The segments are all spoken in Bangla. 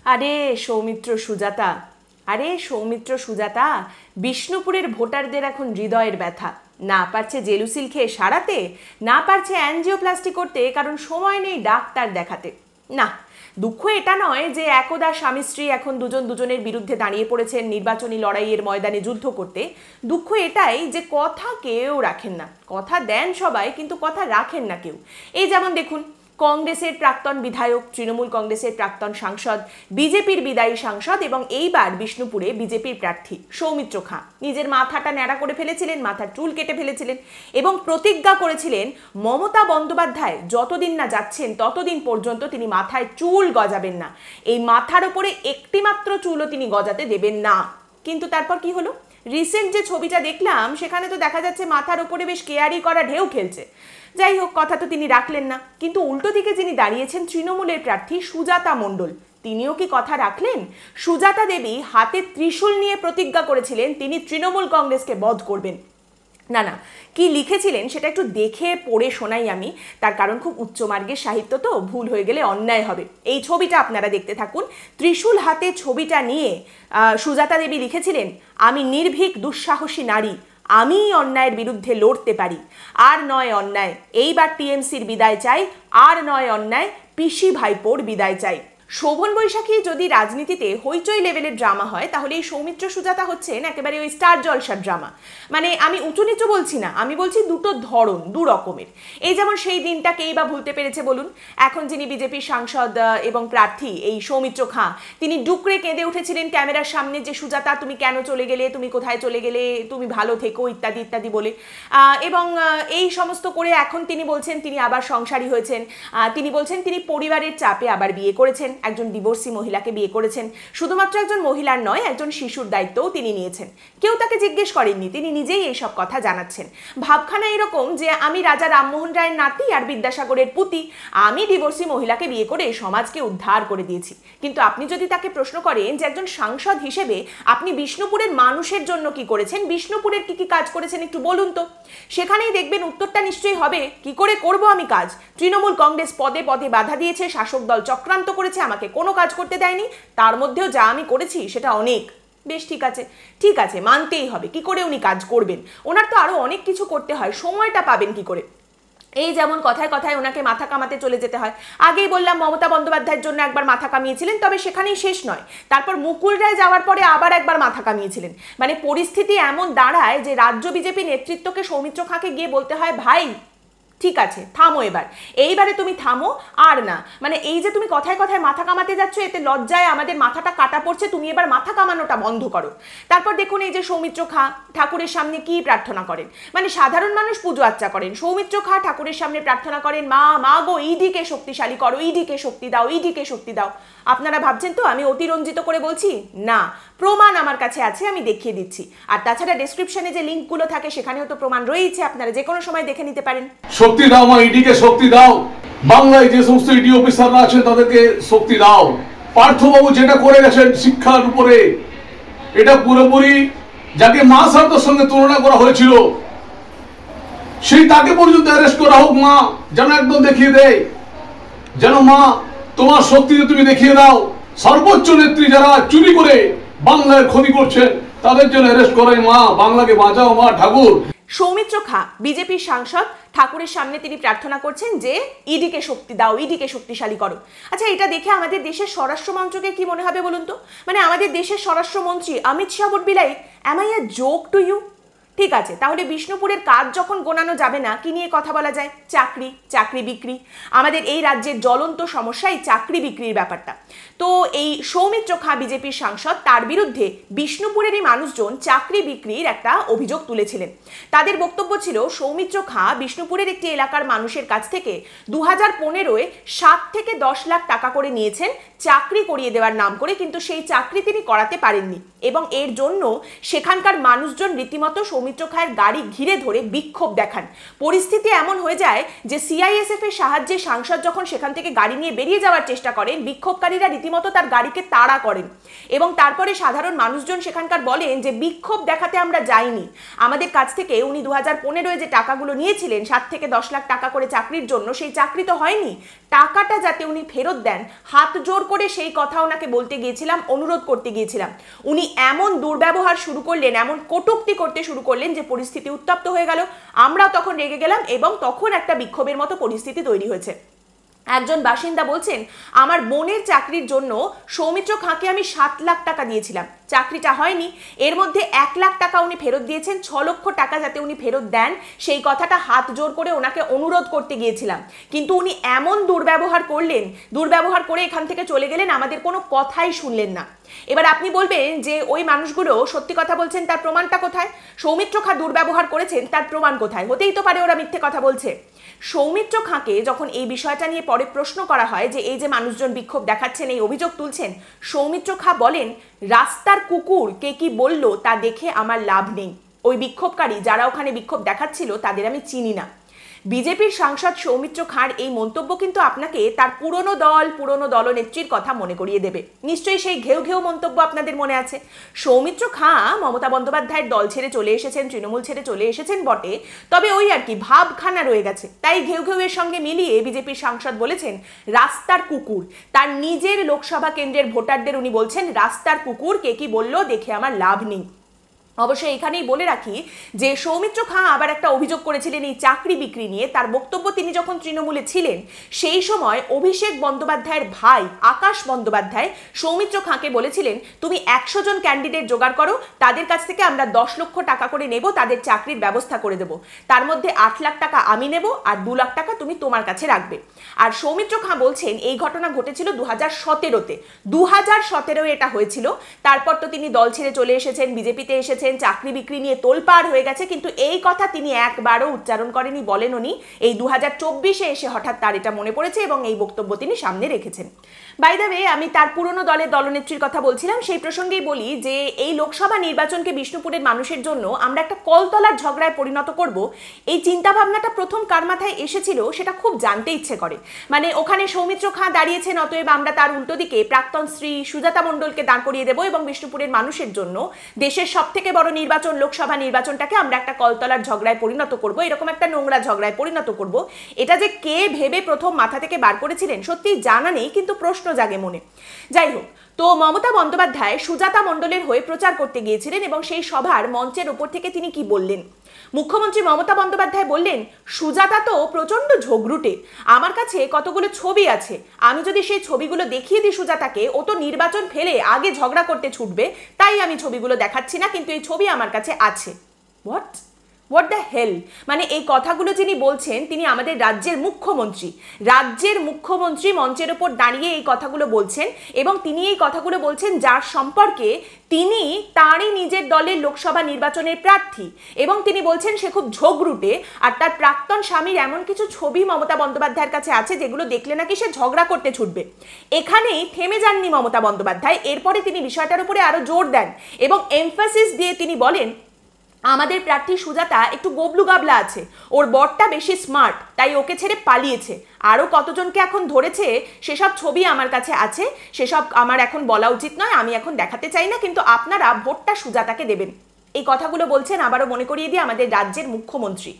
আরে সৌমিত্র সুজাতা, আরে সৌমিত্র সুজাতা, বিষ্ণুপুরের ভোটারদের এখন হৃদয়ের ব্যথা। না পারছে জেলুসিল খেয়ে সারাতে, না পারছে অ্যাঞ্জিওপ্লাস্টি করতে, কারণ সময় নেই ডাক্তার দেখাতে। না, দুঃখ এটা নয় যে একদা স্বামী স্ত্রী এখন দুজন দুজনের বিরুদ্ধে দাঁড়িয়ে পড়েছেন নির্বাচনী লড়াইয়ের ময়দানে যুদ্ধ করতে। দুঃখ এটাই যে কথা কেউ রাখেন না, কথা দেন সবাই কিন্তু কথা রাখেন না কেউ। এই যেমন দেখুন, কংগ্রেসের প্রাক্তন বিধায়ক, তৃণমূল কংগ্রেসের প্রাক্তন সাংসদ, বিজেপির বিদায়ী সাংসদ এবং এইবার বিষ্ণুপুরে বিজেপির প্রার্থী সৌমিত্র খাঁ নিজের মাথাটা ন্যাড়া করে ফেলেছিলেন, মাথার চুল কেটে ফেলেছিলেন এবং প্রতিজ্ঞা করেছিলেন মমতা বন্দ্যোপাধ্যায় যতদিন না যাচ্ছেন ততদিন পর্যন্ত তিনি মাথায় চুল গজাবেন না, এই মাথার ওপরে একটিমাত্র চুলও তিনি গজাতে দেবেন না। কিন্তু তারপর কি হলো? রিসেন্ট যে ছবিটা দেখলাম সেখানে তো দেখা যাচ্ছে মাথার ওপরে বেশ কেয়ারি করা ঢেউ খেলছে। যাই হোক, কথা তো তিনি রাখলেন না, কিন্তু উল্টো দিকে যিনি দাঁড়িয়েছেন তৃণমূলের প্রার্থী সুজাতা মণ্ডল, তিনিও কি কথা রাখলেন? সুজাতা দেবী হাতে ত্রিশূল নিয়ে প্রতিজ্ঞা করেছিলেন তিনি তৃণমূল কংগ্রেসকে বধ করবেন। না না, কি লিখেছিলেন সেটা একটু দেখে পড়ে শোনাই আমি, তার কারণ খুব উচ্চমার্গের সাহিত্য তো, ভুল হয়ে গেলে অন্যায় হবে। এই ছবিটা আপনারা দেখতে থাকুন। ত্রিশূল হাতে ছবিটা নিয়ে সুজাতা দেবী লিখেছিলেন, আমি নির্ভীক দুঃসাহসী নারী, আমি অন্যায়ের বিরুদ্ধে লড়তে পারি। আর নয় অন্যায়, এইবার টিএমসির বিদায় চাই। আর নয় অন্যায়, পিসি ভাইপোর বিদায় চাই। শোভন বৈশাখী যদি রাজনীতিতে হইচই লেভেলের ড্রামা হয়, তাহলে এই সৌমিত্র সুজাতা হচ্ছেন একেবারে ওই স্টার জলসার ড্রামা। মানে আমি উঁচু নিচু বলছি না, আমি বলছি দুটো ধরন, দু রকমের। এই যেমন সেই দিনটাকেই বা ভুলতে পেরেছে বলুন? এখন যিনি বিজেপির সাংসদ এবং প্রার্থী এই সৌমিত্র খাঁ, তিনি ডুকরে কেঁদে উঠেছিলেন ক্যামেরার সামনে যে সুজাতা তুমি কেন চলে গেলে, তুমি কোথায় চলে গেলে, তুমি ভালো থেকো ইত্যাদি ইত্যাদি বলে। এবং এই সমস্ত করে এখন তিনি বলছেন তিনি আবার সংসারী হয়েছেন। তিনি বলছেন তিনি পরিবারের চাপে আবার বিয়ে করেছেন, একজন ডিভোর্সি মহিলাকে বিয়ে করেছেন। শুধুমাত্র একজন মহিলার নয়, একজন শিশুর দায়িত্বও তিনি নিয়েছেন। কেউ তাকে জিজ্ঞেস করেননি, তিনি নিজেই এইসব কথা জানাচ্ছেন। ভাবখানা এরকম যে আমি রাজা রামমোহন রায়ের নাতি আর বিদ্যাসাগরের পুতি, আমি ডিভোর্সি মহিলাকে বিয়ে করে সমাজকে উদ্ধার করে দিয়েছি। কিন্তু আপনি যদি তাকে প্রশ্ন করেন যে একজন সাংসদ হিসেবে আপনি বিষ্ণুপুরের মানুষের জন্য কি করেছেন, বিষ্ণুপুরের কি কি কাজ করেছেন একটু বলুন তো, সেখানেই দেখবেন উত্তরটা নিশ্চয়ই হবে কি করে করব আমি কাজ। তৃণমূল কংগ্রেস পদে পদে বাধা দিয়েছে, শাসক দল চক্রান্ত করেছে, আমাকে কোনো কাজ করতে দেয়নি, তার মধ্যেও যা আমি করেছি সেটা অনেক। বেশ, ঠিক আছে, ঠিক আছে, মানতেই হবে। কি করে উনি কাজ করবেন? ওনার তো আরো অনেক কিছু করতে হয়, সময়টা পাবেন কি করে? এই যেমন কথায় কথায় ওনাকে মাথা কামাতে চলে যেতে হয়। আগেই বললাম মমতা বন্দ্যোপাধ্যায়ের জন্য একবার মাথা কামিয়েছিলেন, তবে সেখানেই শেষ নয়, তারপর মুকুল রায় যাওয়ার পরে আবার একবার মাথা কামিয়েছিলেন। মানে পরিস্থিতি এমন দাঁড়ায় যে রাজ্য বিজেপি নেতৃত্বকে সৌমিত্র খাঁকে গিয়ে বলতে হয়, ভাই ঠিক আছে থামো, এইবারে তুমি থামো। আর না, মানে এই যে তুমি কথায় কথায় মাথা কামাতে যাচ্ছ, এতে লজ্জায় আমাদের মাথাটা কাটা পড়ছে, তুমি এবার মাথা কামানোটা বন্ধ করো। তারপর দেখুন এই যে সৌমিত্র খাঁ ঠাকুরের সামনে কি প্রার্থনা করেন, মানে সাধারণ মানুষ পুজো আচ্চা করেন, সৌমিত্র খাঁ ঠাকুরের সামনে প্রার্থনা করেন, মা মা গো ইডিকে শক্তিশালী করো, ইডিকে শক্তি দাও, ইডিকে শক্তি দাও। আপনারা ভাবছেন তো আমি অতিরঞ্জিত করে বলছি? না, প্রমাণ আমার কাছে আছে, আমি দেখিয়ে দিচ্ছি। আর তাছাড়া ডেসক্রিপশনে যে লিঙ্কগুলো থাকে সেখানেও তো প্রমাণ রয়েছে, আপনারা যে কোনো সময় দেখে নিতে পারেন। শক্তি দাও মা, ইডিকে শক্তি দাও। বাংলায় যে সমস্ত ইডি অফিসাররা আছেন তাদেরকে শক্তি দাও। পার্থবাবু যেটা করে গেছেন শিক্ষার উপরে, এটা পুরোপুরি যাকে মা সারদার সঙ্গে তুলনা করা হয়েছিল সেই তাকে পর্যন্ত অ্যারেস্ট করা হোক মা, যেন একদম দেখিয়ে দেয়, যেন মা তোমার শক্তি তুমি দেখিয়ে দাও। সর্বোচ্চ নেত্রী যারা চুরি করে বাংলার ক্ষতি করছেন তাদের জন্য অ্যারেস্ট করাই মা, বাংলাকে বাঁচাও মা ঠাকুর। সৌমিত্র খাঁ বিজেপির সাংসদ, ঠাকুরের সামনে তিনি প্রার্থনা করছেন যে ইডিকে শক্তি দাও, ইডিকে শক্তিশালী করো। আচ্ছা, এটা দেখে আমাদের দেশের স্বরাষ্ট্র মন্ত্রকে কি মনে হবে বলুন তো? মানে আমাদের দেশের স্বরাষ্ট্রমন্ত্রী Amit Shah would be like, am I a joke to you? ঠিক আছে, তাহলে বিষ্ণুপুরের কাজ যখন গোনানো যাবে না, কি নিয়ে কথা বলা যায়? চাকরি, চাকরি বিক্রি। আমাদের এই রাজ্যের জ্বলন্ত সমস্যা এই চাকরি বিক্রির ব্যাপারটা। তো এই সৌমিত্র খাঁ বিজেপির সাংসদ, তার বিরুদ্ধে বিষ্ণুপুরেরই মানুষজন চাকরি বিক্রির একটা অভিযোগ তুলেছিলেন। তাদের বক্তব্য ছিল সৌমিত্র খাঁ বিষ্ণুপুরের একটি এলাকার মানুষের কাছ থেকে 2015-এ 7 থেকে 10 লাখ টাকা করে নিয়েছেন চাকরি করিয়ে দেওয়ার নাম করে, কিন্তু সেই চাকরি তিনি করাতে পারেননি এবং এর জন্য সেখানকার মানুষজন রীতিমতো সৌমিত্র খাঁয়ের গাড়ি ঘিরে ধরে বিক্ষোভ দেখান। পরিস্থিতি এমন হয়ে যায় যে সিআইএসএফ এর সাহায্যে সাংসদ যখন সেখান থেকে গাড়ি নিয়ে বেরিয়ে যাওয়ার চেষ্টা করেন, বিক্ষোভকারীরা রীতিমতো তার গাড়িকে তাড়া করেন এবং তারপরে সাধারণ মানুষজন সেখানকার বলেন যে বিক্ষোভ দেখাতে আমরা যাইনি, আমাদের কাছ থেকে উনি 2015-এ যে টাকাগুলো নিয়েছিলেন 7 থেকে 10 লাখ টাকা করে চাকরির জন্য, সেই চাকরি তো হয়নি, টাকাটা যাতে উনি ফেরত দেন, হাত জোর করে সেই কথা ওনাকে বলতে গিয়েছিলাম, অনুরোধ করতে গিয়েছিলাম। উনি এমন দুর্ব্যবহার শুরু করলেন, এমন কটূক্তি করতে শুরু করলেন যে পরিস্থিতি উত্তপ্ত হয়ে গেল। আমরাও তখন রেগে গেলাম এবং তখন একটা বিক্ষোভের মতো পরিস্থিতি তৈরি হয়েছে। একজন বাসিন্দা বলছেন, আমার বোনের চাকরির জন্য সৌমিত্র খাঁকে আমি 7 লাখ টাকা দিয়েছিলাম, চাকরিটা হয়নি। এর মধ্যে 1 লাখ টাকা উনি ফেরত দিয়েছেন, 6 লক্ষ টাকা যাতে উনি ফেরত দেন সেই কথাটা হাত জোর করে ওনাকে অনুরোধ করতে গিয়েছিলাম। কিন্তু উনি এমন দুর্ব্যবহার করলেন, দুর্ব্যবহার করে এখান থেকে চলে গেলেন, আমাদের কোনো কথাই শুনলেন না। এবার আপনি বলবেন যে ওই মানুষগুলো সত্যি কথা বলছেন, তার প্রমাণটা কোথায়? সৌমিত্র খাঁ দুর্ব্যবহার করেছেন, তার প্রমাণ কোথায়? হতেই তো পারে ওরা মিথ্যে কথা বলছে। সৌমিত্র খাঁকে যখন এই বিষয়টা নিয়ে পরে প্রশ্ন করা হয় যে এই যে মানুষজন বিক্ষোভ দেখাচ্ছেন, এই অভিযোগ তুলছেন, সৌমিত্র খাঁ বলেন, রাস্তার কুকুর কে কি বলল তা দেখে আমার লাভ নেই। ওই বিক্ষোভকারী যারা ওখানে বিক্ষোভ দেখাচ্ছিল তাদের আমি চিনি না। বিজেপির সাংসদ সৌমিত্র খাঁর এই মন্তব্য কিন্তু আপনাকে তার পুরনো দলনেত্রীর কথা মনে করিয়ে দেবে। নিশ্চয়ই সেই ঘেউ ঘেউ মন্তব্য আপনাদের মনে আছে। সৌমিত্র খাঁ মমতা বন্দ্যোপাধ্যায়ের দল ছেড়ে চলে এসেছেন, তৃণমূল ছেড়ে চলে এসেছেন বটে, তবে ওই আর কি ভাবখানা রয়ে গেছে। তাই ঘেউ ঘেউয়ের সঙ্গে মিলিয়ে বিজেপির সাংসদ বলেছেন রাস্তার কুকুর। তার নিজের লোকসভা কেন্দ্রের ভোটারদের উনি বলছেন রাস্তার কুকুর কে কি বললো দেখে আমার লাভ নেই। অবশ্যই এখানেই বলে রাখি যে সৌমিত্র খাঁ আবার একটা অভিযোগ করেছিলেন এই চাকরি বিক্রি নিয়ে। তার বক্তব্য, তিনি যখন তৃণমূলে ছিলেন সেই সময় অভিষেক বন্দ্যোপাধ্যায়ের ভাই আকাশ বন্দ্যোপাধ্যায় সৌমিত্র খাঁকে বলেছিলেন, তুমি 100 জন ক্যান্ডিডেট জোগাড় করো, তাদের কাছ থেকে আমরা 10 লক্ষ টাকা করে নেব, তাদের চাকরির ব্যবস্থা করে দেব, তার মধ্যে 8 লাখ টাকা আমি নেব আর 2 লাখ টাকা তুমি তোমার কাছে রাখবে। আর সৌমিত্র খাঁ বলছেন এই ঘটনা ঘটেছিল 2017-তে, 2017 এটা হয়েছিল। তারপর তো তিনি দল ছেড়ে চলে এসেছেন, বিজেপিতে এসেছেন, চাকরি বিক্রি নিয়ে তোলপাড় হয়ে গেছে, কিন্তু এই কথা তিনি একবারও উচ্চারণ করেনি, বলেন উনি। এই 2024-এ এসে হঠাৎ তার এটা মনে পড়েছে এবং এই বক্তব্য তিনি সামনে রেখেছেন। বাই দ্য ওয়ে, আমি তার পুরনো দলের দলনেত্রীর কথা বলছিলাম, সেই প্রসঙ্গেই বলি যে এই লোকসভা নির্বাচনকে বিষ্ণুপুরের মানুষের জন্য আমরা একটা কলতলার ঝগড়ায় পরিণত করব, এই চিন্তাভাবনাটা প্রথম কার মাথায় এসেছিল সেটা খুব জানতে ইচ্ছে করে। মানে ওখানে সৌমিত্র খাঁ দাঁড়িয়েছেন, অতএব আমরা তার উল্টো দিকে প্রাক্তন স্ত্রী সুজাতা মণ্ডলকে দাঁড় করিয়ে দেবো এবং বিষ্ণুপুরের মানুষের জন্য দেশের সবথেকে বড় নির্বাচন লোকসভা নির্বাচনটাকে আমরা একটা কলতলার ঝগড়ায় পরিণত করব, এরকম একটা নোংরা ঝগড়ায় পরিণত করব। এটা যে কে ভেবে প্রথম মাথা থেকে বার করেছিলেন সত্যি জানা নেই, কিন্তু প্রশ্ন জাগে মনে। যাই হোক, তো মমতা বন্দ্যোপাধ্যায় সুজাতা মণ্ডলের হয়ে প্রচার করতে গিয়েছিলেন এবং সেই সভার মঞ্চের উপর থেকে তিনি কি বললেন? মুখ্যমন্ত্রী মমতা বন্দ্যোপাধ্যায় বললেন, সুজাতা তো প্রচন্ড ঝগড়ুটে, আমার কাছে কতগুলো ছবি আছে, আমি যদি সেই ছবিগুলো দেখিয়ে দিই সুজাতাকে, ও তো নির্বাচন ফেলে আগে ঝগড়া করতে ছুটবে, তাই আমি ছবিগুলো দেখাচ্ছি না, কিন্তু এই ছবি আমার কাছে আছে। What the hell? মানে এই কথাগুলো যিনি বলছেন তিনি আমাদের রাজ্যের মুখ্যমন্ত্রী মঞ্চের ওপর দাঁড়িয়ে এই কথাগুলো বলছেন এবং তিনি এই কথাগুলো বলছেন যার সম্পর্কে তিনি তারই নিজের দলের লোকসভা নির্বাচনের প্রার্থী, এবং তিনি বলছেন সে খুব ঝগড়ুটে আর তার প্রাক্তন স্বামীর এমন কিছু ছবি মমতা বন্দ্যোপাধ্যায়ের কাছে আছে যেগুলো দেখলে নাকি সে ঝগড়া করতে ছুটবে। এখানেই থেমে যাননি মমতা বন্দ্যোপাধ্যায়, এরপরে তিনি বিষয়টার উপরে আরো জোর দেন এবং এমফাসিস দিয়ে তিনি বলেন, আমাদের প্রার্থী সুজাতা একটু গবলু গাবলা আছে, ওর বরটা বেশি স্মার্ট, তাই ওকে ছেড়ে পালিয়েছে। আরও কতজনকে এখন ধরেছে সেসব ছবি আমার কাছে আছে, সেসব আমার এখন বলা উচিত নয়, আমি এখন দেখাতে চাই না, কিন্তু আপনারা ভোটটা সুজাতাকে দেবেন। এই কথাগুলো বলছেন, আবারও মনে করিয়ে দিয়ে, আমাদের রাজ্যের মুখ্যমন্ত্রী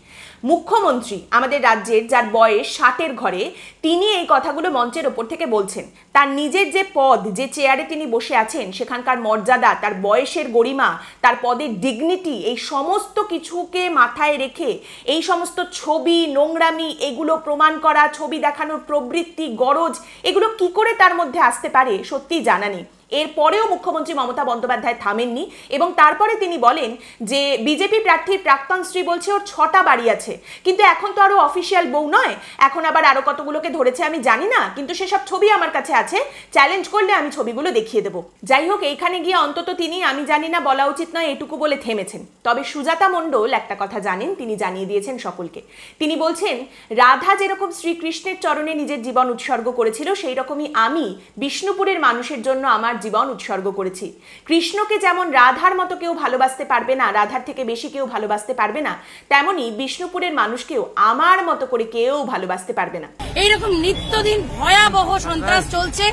আমাদের রাজ্যের, যার বয়স 60-এর ঘরে, তিনি এই কথাগুলো মঞ্চের ওপর থেকে বলছেন। তার নিজের যে পদ, যে চেয়ারে তিনি বসে আছেন, সেখানকার মর্যাদা, তার বয়সের গরিমা, তার পদের ডিগনিটি, এই সমস্ত কিছুকে মাথায় রেখে এই সমস্ত ছবি, নোংরামি, এগুলো প্রমাণ করা, ছবি দেখানোর প্রবৃত্তি, গরজ, এগুলো কি করে তার মধ্যে আসতে পারে সত্যিই জানা নেই। এরপরেও মুখ্যমন্ত্রী মমতা বন্দ্যোপাধ্যায় থামেননি এবং তারপরে তিনি বলেন যে বিজেপি প্রার্থীর প্রাক্তন স্ত্রী বলছে ওর 6টা বাড়ি আছে, কিন্তু এখন তো আরো অফিসিয়াল বউ নয়, এখন আবার আরো কতগুলোকে ধরেছে আমি জানি না, কিন্তু সেসব ছবি আমার কাছে আছে, চ্যালেঞ্জ করলে আমি ছবিগুলো দেখিয়ে দেবো। যাই হোক, এইখানে গিয়ে অন্তত তিনি আমি জানি না বলা উচিত নয় এটুকু বলে থেমেছেন। তবে সুজাতা মণ্ডল একটা কথা জানেন, তিনি জানিয়ে দিয়েছেন সকলকে। তিনি বলছেন, রাধা যেরকম শ্রীকৃষ্ণের চরণে নিজের জীবন উৎসর্গ করেছিল, সেই রকমই আমি বিষ্ণুপুরের মানুষের জন্য আমার জীবন উৎসর্গ করেছি। কৃষ্ণকে যেমন রাধার মতো কেউ ভালোবাসতে পারবে না, রাধার থেকে বেশি কেউ ভালোবাসতে পারবে না, তেমনি বিষ্ণুপুরের মানুষকেও আমার মতো করে কেউ ভালোবাসতে পারবে না। এইরকম নিত্যদিন ভয়াবহ সন্ত্রাস চলছে,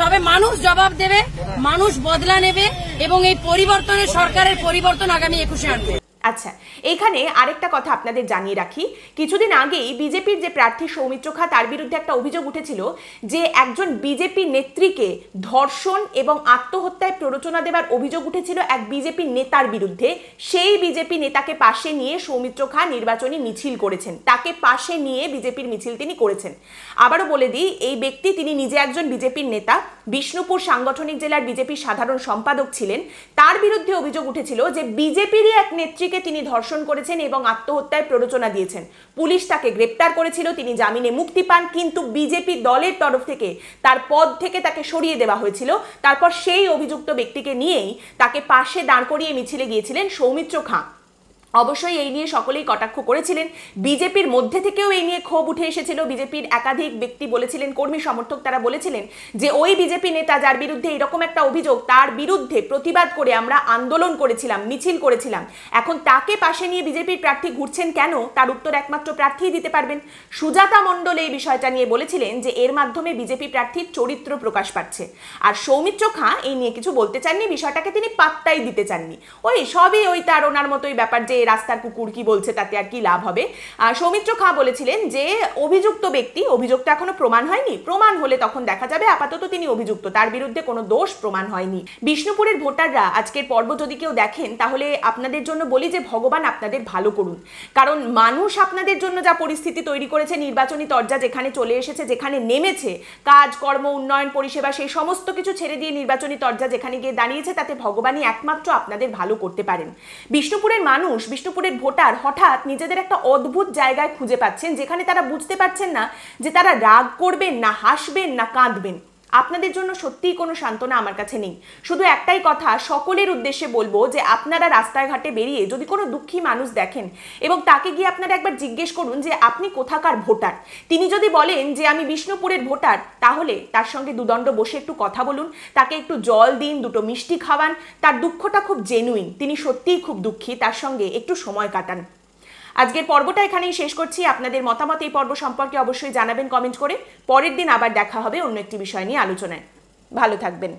তবে মানুষ জবাব দেবে, মানুষ বদলা নেবে এবং এই পরিবর্তনের সরকারের পরিবর্তন আগামী 21-এ আনবে। আচ্ছা, এইখানে আরেকটা কথা আপনাদের জানিয়ে রাখি, কিছুদিন আগেই বিজেপির যে প্রার্থী সৌমিত্র খা তার বিরুদ্ধে একটা অভিযোগ উঠেছিল যে একজন বিজেপি নেত্রীকে ধর্ষণ এবং আত্মহত্যায় প্ররোচনা দেওয়ার অভিযোগ উঠেছিল এক বিজেপি নেতার বিরুদ্ধে। সেই বিজেপি নেতাকে পাশে নিয়ে সৌমিত্র খা নির্বাচনী মিছিল করেছেন, তাকে পাশে নিয়ে বিজেপির মিছিল তিনি করেছেন। আবারও বলে দিই, এই ব্যক্তি তিনি নিজে একজন বিজেপির নেতা, বিষ্ণুপুর সাংগঠনিক জেলার বিজেপির সাধারণ সম্পাদক ছিলেন। তার বিরুদ্ধে অভিযোগ উঠেছিল যে বিজেপিরই এক নেত্রীকে তিনি ধর্ষণ করেছেন এবং আত্মহত্যায় প্ররোচনা দিয়েছেন। পুলিশ তাকে গ্রেপ্তার করেছিল, তিনি জামিনে মুক্তি পান, কিন্তু বিজেপি দলের তরফ থেকে তার পদ থেকে তাকে সরিয়ে দেওয়া হয়েছিল। তারপর সেই অভিযুক্ত ব্যক্তিকে নিয়েই তাকে পাশে দাঁড় করিয়ে মিছিলে গিয়েছিলেন সৌমিত্র খা। অবশ্যই এই নিয়ে সকলেই কটাক্ষ করেছিলেন, বিজেপির মধ্যে থেকেও এই নিয়ে ক্ষোভ উঠে এসেছিল। বিজেপির একাধিক ব্যক্তি বলেছিলেন, কর্মী সমর্থক তারা বলেছিলেন যে ওই বিজেপি নেতা যার বিরুদ্ধে এরকম একটা অভিযোগ, তার বিরুদ্ধে প্রতিবাদ করে আমরা আন্দোলন করেছিলাম, মিছিল করেছিলাম, এখন তাকে পাশে নিয়ে বিজেপির প্রার্থী ঘুরছেন কেন? তার উত্তর একমাত্র প্রার্থীই দিতে পারবেন। সুজাতা মণ্ডল এই বিষয়টা নিয়ে বলেছিলেন যে এর মাধ্যমে বিজেপি প্রার্থীর চরিত্র প্রকাশ পাচ্ছে। আর সৌমিত্র খা এই নিয়ে কিছু বলতে চাননি, বিষয়টাকে তিনি পাত্তাই দিতে চাননি। ওই সবই ওই তার ওনার মতোই ব্যাপার যে রাস্তার কুকুর কি বলছে তাতে আর কি লাভ হবে। সৌমিত্র খা বলেছিলেন যে অভিযুক্ত ব্যক্তি, অভিযোগটা এখনো প্রমাণ হয়নি, প্রমাণ হলে তখন দেখা যাবে, আপাতত তিনি অভিযুক্ত, তার বিরুদ্ধে কোনো দোষ প্রমাণ হয়নি। বিষ্ণুপুরের ভোটাররা আজকের পর্ব যদি কেউ দেখেন তাহলে আপনাদের জন্য বলি যে ভগবান আপনাদের ভালো করুন, কারণ মানুষ আপনাদের জন্য যা পরিস্থিতি তৈরি করেছে, নির্বাচনী তরজা যেখানে চলে এসেছে, যেখানে নেমেছে, কাজ কর্ম উন্নয়ন পরিষেবা সেই সমস্ত কিছু ছেড়ে দিয়ে নির্বাচনী তরজা যেখানে গিয়ে দাঁড়িয়েছে, তাতে ভগবানই একমাত্র আপনাদের ভালো করতে পারেন। বিষ্ণুপুরের মানুষ, বিষ্ণুপুরের ভোটার হঠাৎ নিজেদের একটা অদ্ভুত জায়গায় খুঁজে পাচ্ছেন যেখানে তারা বুঝতে পারছেন না যে তারা রাগ করবেন না হাসবেন না কাঁদবেন। আপনাদের জন্য সত্যিই কোনো সান্ত্বনা আমার কাছে নেই। শুধু একটাই কথা সকলের উদ্দেশ্যে বলবো যে আপনারা রাস্তায় ঘাটে বেরিয়ে যদি কোনো দুঃখী মানুষ দেখেন এবং তাকে গিয়ে আপনারা একবার জিজ্ঞেস করুন যে আপনি কোথাকার ভোটার। তিনি যদি বলেন যে আমি বিষ্ণুপুরের ভোটার, তাহলে তার সঙ্গে দুদণ্ড বসে একটু কথা বলুন, তাকে একটু জল দিন, দুটো মিষ্টি খাওয়ান, তার দুঃখটা খুব জেনুইন, তিনি সত্যিই খুব দুঃখী, তার সঙ্গে একটু সময় কাটান। আজকের পর্বটা এখানেই শেষ করছি। আপনাদের মতামত এই পর্ব সম্পর্কে অবশ্যই জানাবেন কমেন্ট করে। পরের দিন আবার দেখা হবে অন্য একটি বিষয় নিয়ে আলোচনায়। ভালো থাকবেন।